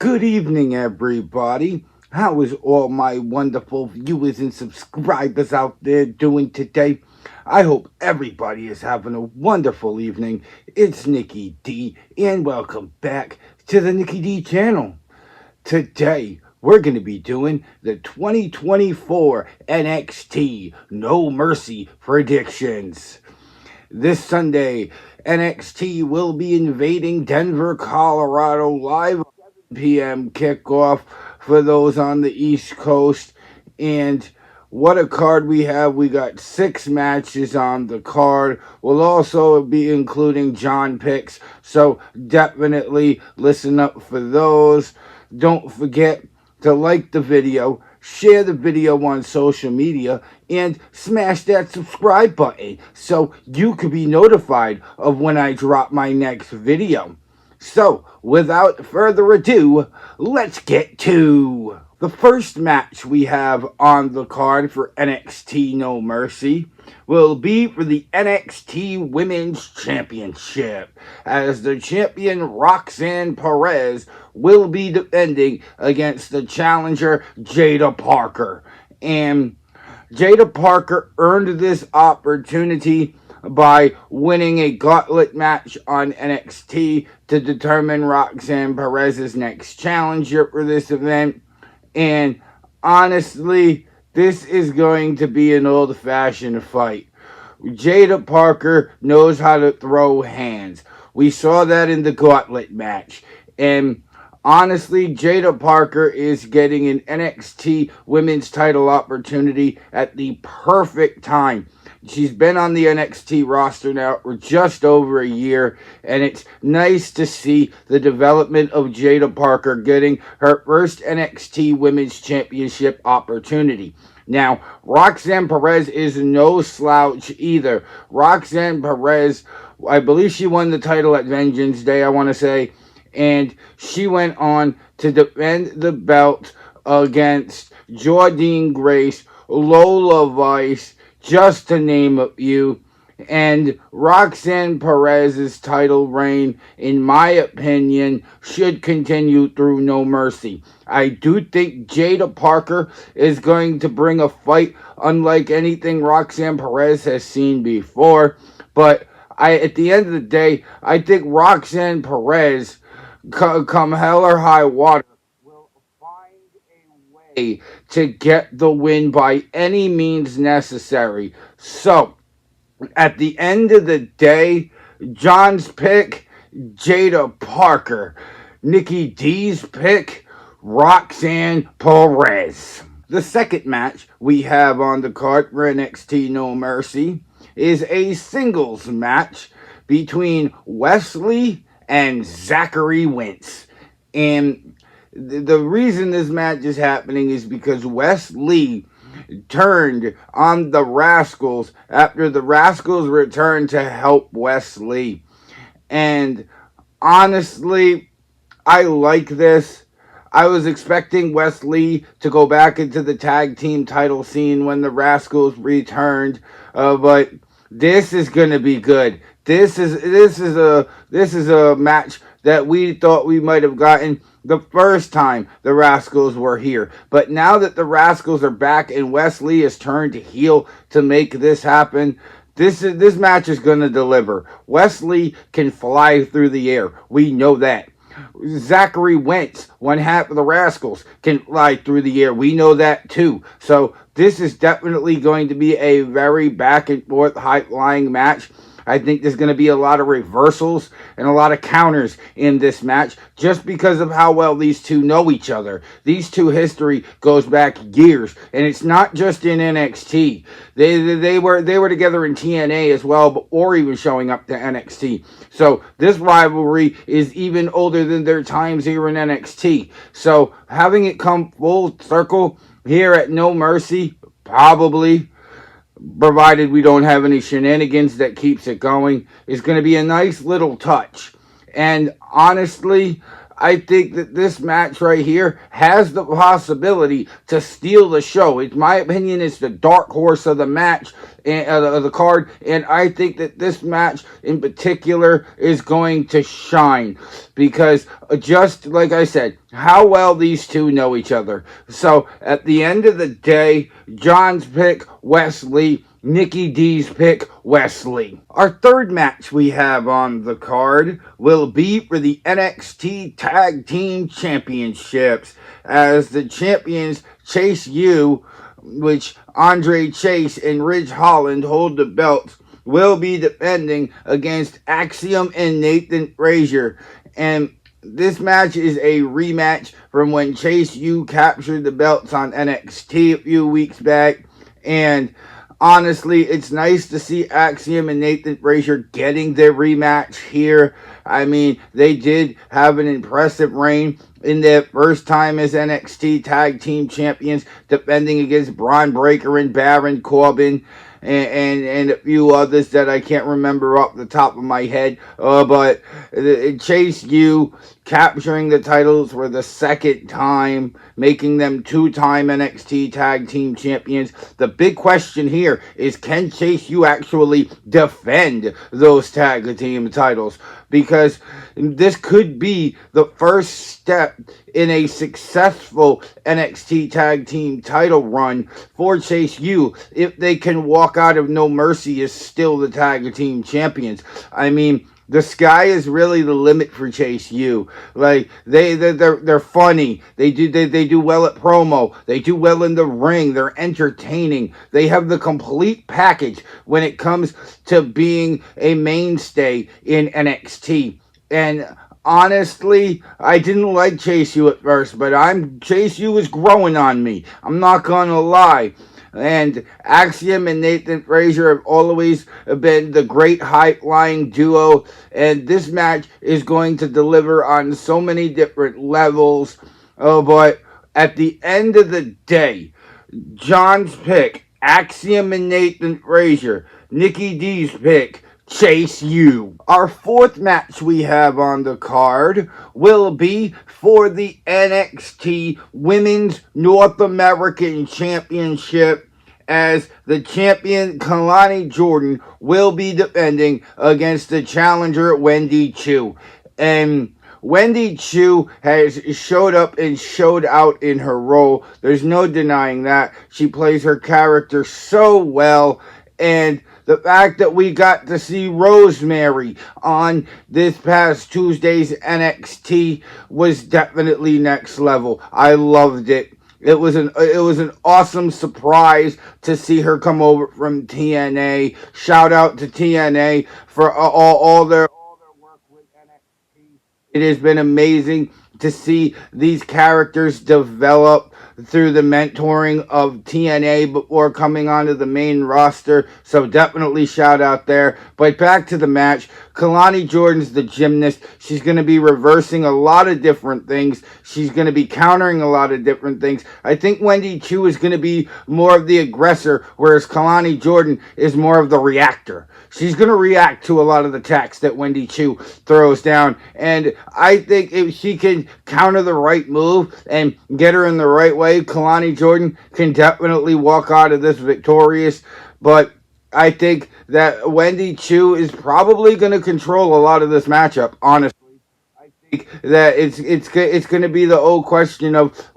Good evening, everybody. How is all my wonderful viewers and subscribers out there doing today? I hope everybody is having a wonderful evening. It's Nikki D, and welcome back to the Nikki D channel. Today, we're going to be doing the 2024 NXT No Mercy Predictions. This Sunday, NXT will be invading Denver, Colorado live 7 p.m. kickoff for those on the East Coast. And what a card we have. We got 6 matches on the card. We'll also be including John picks. So definitely listen up for those. Don't forget to like the video, share the video on social media, and smash that subscribe button so you can be notified of when I drop my next video. So, without further ado, let's get to the first match we have on the card for NXT No Mercy will be for the NXT Women's Championship, as the champion Roxanne Perez will be defending against the challenger Jada Parker. And Jada Parker earned this opportunity by winning a gauntlet match on NXT to determine Roxanne Perez's next challenger for this event. And honestly, this is going to be an old-fashioned fight. Jada Parker knows how to throw hands. We saw that in the gauntlet match. And honestly, Jada Parker is getting an NXT women's title opportunity at the perfect time. She's been on the NXT roster now for just over a year, and it's nice to see the development of Jada Parker getting her first NXT Women's Championship opportunity. Now, Roxanne Perez is no slouch either. Roxanne Perez, I believe she won the title at Vengeance Day, I want to say, and she went on to defend the belt against Jordynne Grace, Lola Vice, just to name a few. And Roxanne Perez's title reign, in my opinion, should continue through No Mercy. I do think Jada Parker is going to bring a fight unlike anything Roxanne Perez has seen before. But at the end of the day, I think Roxanne Perez, come hell or high water, will find a way to get the win by any means necessary. So, at the end of the day, John's pick, Jada Parker. Nikki D's pick, Roxanne Perez. The second match we have on the card for NXT No Mercy is a singles match between Wesley and Zachary Wentz. And the reason this match is happening is because Wesley turned on the Rascals after the Rascals returned to help Wesley. And honestly, I like this. I was expecting Wesley to go back into the tag team title scene when the Rascals returned, but this is going to be good. This is a match that we thought we might have gotten the first time the Rascals were here. But now that the Rascals are back and Wesley has turned heel to make this happen, this match is going to deliver. Wesley can fly through the air. We know that. Zachary Wentz, one half of the Rascals, can fly through the air. We know that too. So this is definitely going to be a very back and forth high-flying match. I think there's going to be a lot of reversals and a lot of counters in this match just because of how well these two know each other. These two history goes back years, and it's not just in NXT. They were together in TNA as well before even showing up to NXT. So this rivalry is even older than their times here in NXT. So having it come full circle here at No Mercy, probably, provided we don't have any shenanigans that keeps it going, is going to be a nice little touch. And honestly, I think that this match right here has the possibility to steal the show. In my opinion, it's the dark horse of the match and of the card, and I think that this match in particular is going to shine because just like I said, how well these two know each other. So at the end of the day, John's pick Wesley, Nikki D's pick Wesley. Our third match we have on the card will be for the NXT Tag Team Championships as the champions Chase U, which Andre Chase and Ridge Holland hold the belts, will be defending against Axiom and Nathan Frazier. And this match is a rematch from when Chase U captured the belts on NXT a few weeks back. And honestly, it's nice to see Axiom and Nathan Frazier getting their rematch here. I mean, they did have an impressive reign in their first time as NXT Tag Team Champions, defending against Braun Breaker and Baron Corbin. And a few others that I can't remember off the top of my head. But Chase U capturing the titles for the second time, making them two-time NXT Tag Team Champions. The big question here is, can Chase U actually defend those tag team titles? Because this could be the first step in a successful NXT Tag Team title run for Chase U if they can walk out of No Mercy as still the Tag Team Champions. I mean, the sky is really the limit for Chase U. Like they're funny. They do well at promo. They do well in the ring. They're entertaining. They have the complete package when it comes to being a mainstay in NXT. And honestly, I didn't like Chase U at first, but Chase U is growing on me. I'm not gonna lie. And Axiom and Nathan Frazier have always been the great high-flying duo, and this match is going to deliver on so many different levels. But at the end of the day, John's pick, Axiom and Nathan Frazier. Nikki D's pick, Chase U. Our fourth match we have on the card will be for the NXT Women's North American Championship, as the champion Kalani Jordan will be defending against the challenger Wendy Chu. And Wendy Chu has showed up and showed out in her role. There's no denying that. She plays her character so well. And the fact that we got to see Rosemary on this past Tuesday's NXT was definitely next level. I loved it. It was an awesome surprise to see her come over from TNA. Shout out to TNA for all their work with NXT. It has been amazing to see these characters develop through the mentoring of TNA before coming onto the main roster. So definitely shout out there. But back to the match. Kalani Jordan's the gymnast. She's going to be reversing a lot of different things. She's going to be countering a lot of different things. I think Wendy Chu is going to be more of the aggressor, whereas Kalani Jordan is more of the reactor. She's going to react to a lot of the attacks that Wendy Chu throws down. And I think if she can counter the right move and get her in the right way, Kalani Jordan can definitely walk out of this victorious. But I think that Wendy Chu is probably going to control a lot of this matchup, honestly. I think that it's going to be the old question of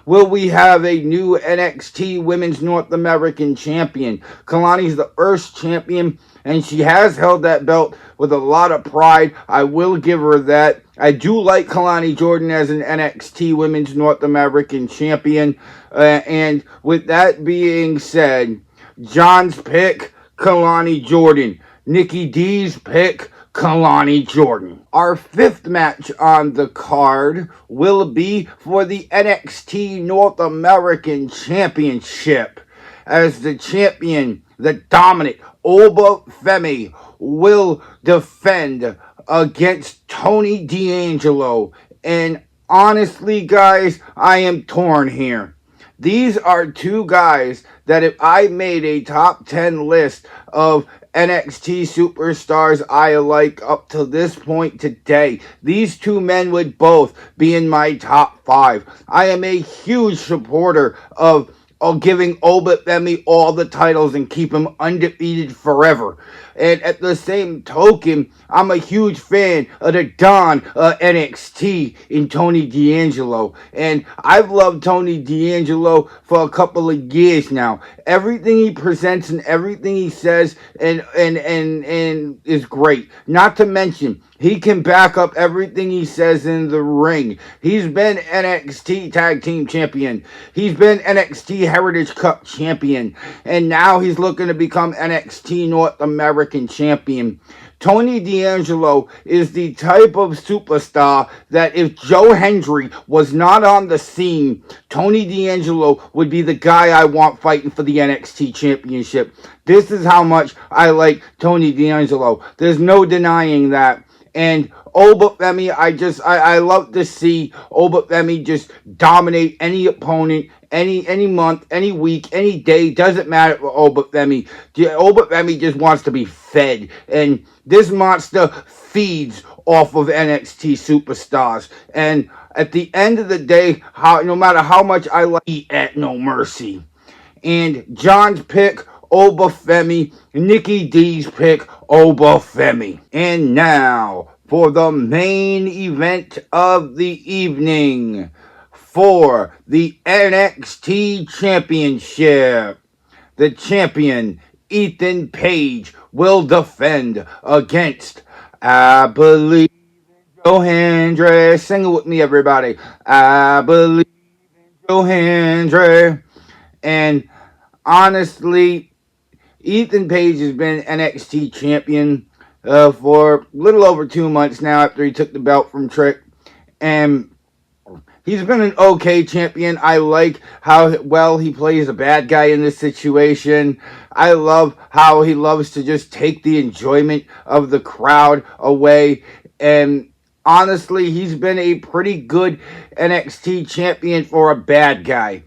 will we have a new NXT Women's North American champion? Kalani's the first champion, and she has held that belt with a lot of pride. I will give her that. I do like Kalani Jordan as an NXT Women's North American champion. And with that being said, John's pick, Kalani Jordan. Nikki D's pick, Kalani Jordan. Our fifth match on the card will be for the NXT North American Championship, as the champion, the dominant Oba Femi, will defend against Tony D'Angelo. And honestly, guys, I am torn here. These are two guys that if I made a top 10 list of NXT superstars I like up to this point today. These two men would both be in my top 5. I am a huge supporter of giving Obafemi all the titles and keep him undefeated forever. And at the same token, I'm a huge fan of the Don NXT in Tony D'Angelo. And I've loved Tony D'Angelo for a couple of years now. Everything he presents and everything he says and is great. Not to mention, he can back up everything he says in the ring. He's been NXT Tag Team Champion. He's been NXT Heritage Cup Champion. And now he's looking to become NXT North American Champion. Tony D'Angelo is the type of superstar that if Joe Hendry was not on the scene, Tony D'Angelo would be the guy I want fighting for the NXT Championship. This is how much I like Tony D'Angelo. There's no denying that. And Obafemi, I love to see Obafemi just dominate any opponent, any month, any week, any day. Doesn't matter for Obafemi. Obafemi just wants to be fed, and this monster feeds off of NXT superstars. And at the end of the day, no matter how much I like at No Mercy, and John's pick, Obafemi, Nikki D's pick, Obafemi. And now for the main event of the evening for the NXT Championship. The champion, Ethan Page, will defend against, I believe, Joe Sing it with me, everybody. I believe in Joe. And honestly, Ethan Page has been NXT champion for a little over 2 months now after he took the belt from Trick. And he's been an okay champion. I like how well he plays a bad guy in this situation. I love how he loves to just take the enjoyment of the crowd away. And honestly, he's been a pretty good NXT champion for a bad guy.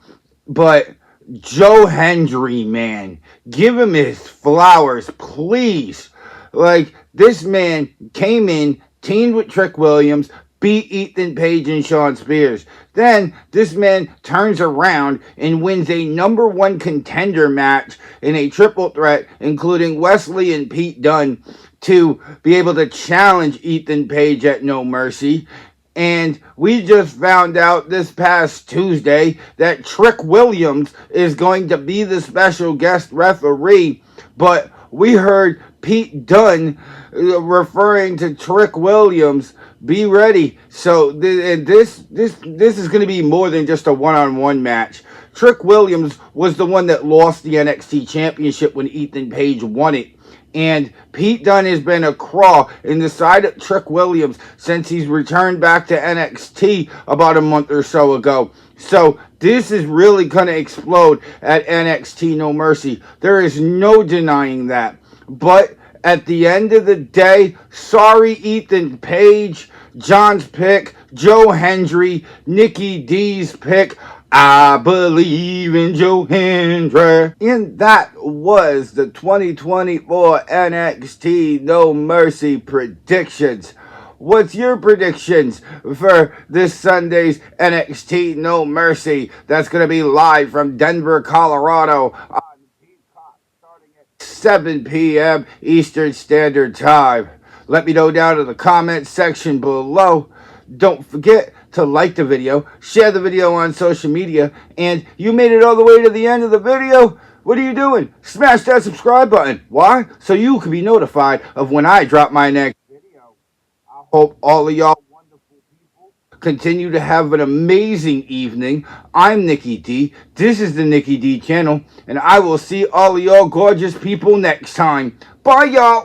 But Joe Hendry, man, give him his flowers, please. Like, this man came in, teamed with Trick Williams, beat Ethan Page and Shawn Spears. Then this man turns around and wins a number 1 contender match in a triple threat, including Wesley and Pete Dunne, to be able to challenge Ethan Page at No Mercy. And we just found out this past Tuesday that Trick Williams is going to be the special guest referee. But we heard Pete Dunne referring to Trick Williams. Be ready. So this is going to be more than just a one-on-one match. Trick Williams was the one that lost the NXT Championship when Ethan Page won it. And Pete Dunne has been a craw in the side of Trick Williams since he's returned back to NXT about a month or so ago. So this is really going to explode at NXT No Mercy. There is no denying that. But at the end of the day, sorry Ethan Page, John's pick, Joe Hendry, Nikki D's pick, I believe in Joe Hendry. And that was the 2024 NXT No Mercy predictions. What's your predictions for this Sunday's NXT No Mercy? That's going to be live from Denver, Colorado on Peacock starting at 7 p.m. Eastern Standard Time. Let me know down in the comments section below. Don't forget to like the video, share the video on social media, and you made it all the way to the end of the video. What are you doing? Smash that subscribe button. Why? So you can be notified of when I drop my next video. I hope all of y'all wonderful people continue to have an amazing evening. I'm Nikki D. This is the Nikki D channel, and I will see all of y'all gorgeous people next time. Bye, y'all.